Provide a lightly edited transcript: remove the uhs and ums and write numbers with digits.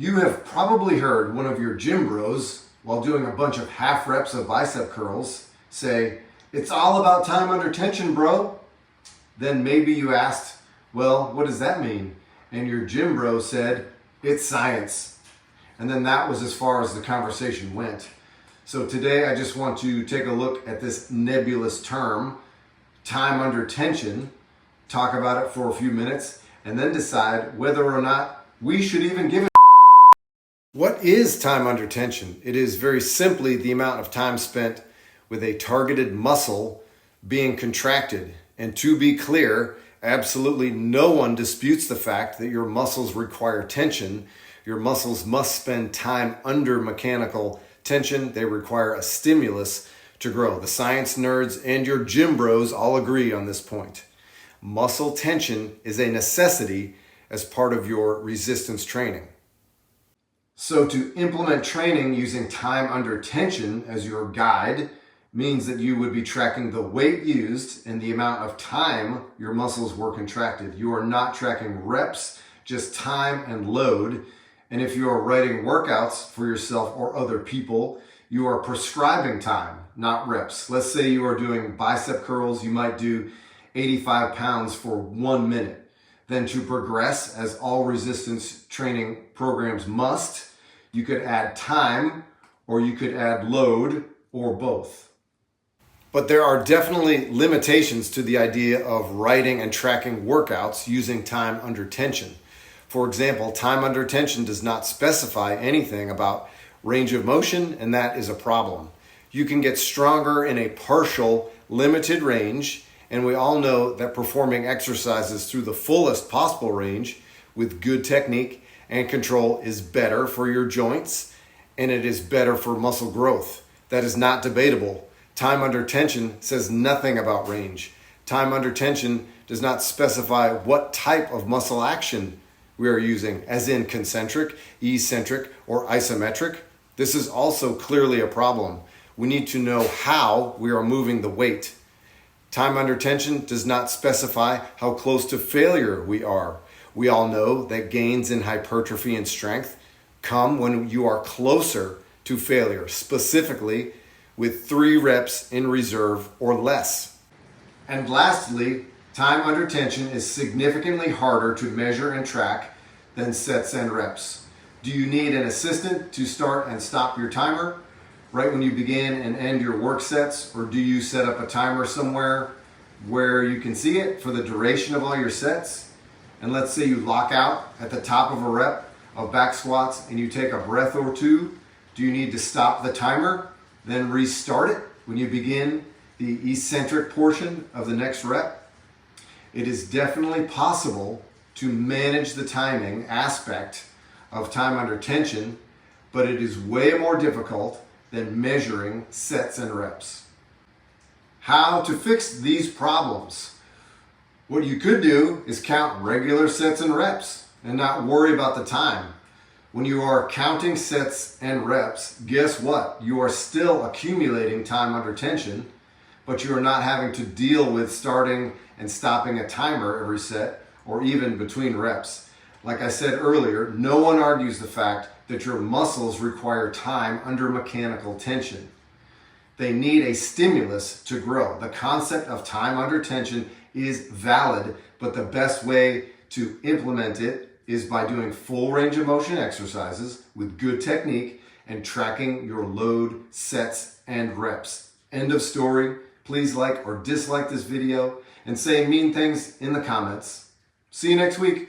You have probably heard one of your gym bros, while doing a bunch of half reps of bicep curls, say, "It's all about time under tension, bro." Then maybe you asked, "Well, what does that mean?" And your gym bro said, "It's science." And then that was as far as the conversation went. So today I just want to take a look at this nebulous term, time under tension, talk about it for a few minutes, and then decide whether or not we should even give it. What is time under tension? It is very simply the amount of time spent with a targeted muscle being contracted. And to be clear, absolutely no one disputes the fact that your muscles require tension. Your muscles must spend time under mechanical tension. They require a stimulus to grow. The science nerds and your gym bros all agree on this point. Muscle tension is a necessity as part of your resistance training. So to implement training using time under tension as your guide means that you would be tracking the weight used and the amount of time your muscles were contracted. You are not tracking reps, just time and load. And if you are writing workouts for yourself or other people, you are prescribing time, not reps. Let's say you are doing bicep curls, you might do 85 pounds for 1 minute. Then to progress, as all resistance training programs must, you could add time or you could add load or both. But there are definitely limitations to the idea of writing and tracking workouts using time under tension. For example, time under tension does not specify anything about range of motion, and that is a problem. You can get stronger in a partial, limited range, and we all know that performing exercises through the fullest possible range with good technique and control is better for your joints, and it is better for muscle growth. That is not debatable. Time under tension says nothing about range. Time under tension does not specify what type of muscle action we are using, as in concentric, eccentric, or isometric. This is also clearly a problem. We need to know how we are moving the weight. Time under tension does not specify how close to failure we are. We all know that gains in hypertrophy and strength come when you are closer to failure, specifically with 3 reps in reserve or less. And lastly, time under tension is significantly harder to measure and track than sets and reps. Do you need an assistant to start and stop your timer right when you begin and end your work sets? Or do you set up a timer somewhere where you can see it for the duration of all your sets? And let's say you lock out at the top of a rep of back squats and you take a breath or two. Do you need to stop the timer, then restart it when you begin the eccentric portion of the next rep? It is definitely possible to manage the timing aspect of time under tension, but it is way more difficult than measuring sets and reps. How to fix these problems? What you could do is count regular sets and reps and not worry about the time. When you are counting sets and reps, guess what? You are still accumulating time under tension, but you are not having to deal with starting and stopping a timer every set or even between reps. Like I said earlier, no one argues the fact that your muscles require time under mechanical tension. They need a stimulus to grow. The concept of time under tension is valid, but the best way to implement it is by doing full range of motion exercises with good technique and tracking your load, sets, and reps. End of story. Please like or dislike this video and say mean things in the comments. See you next week.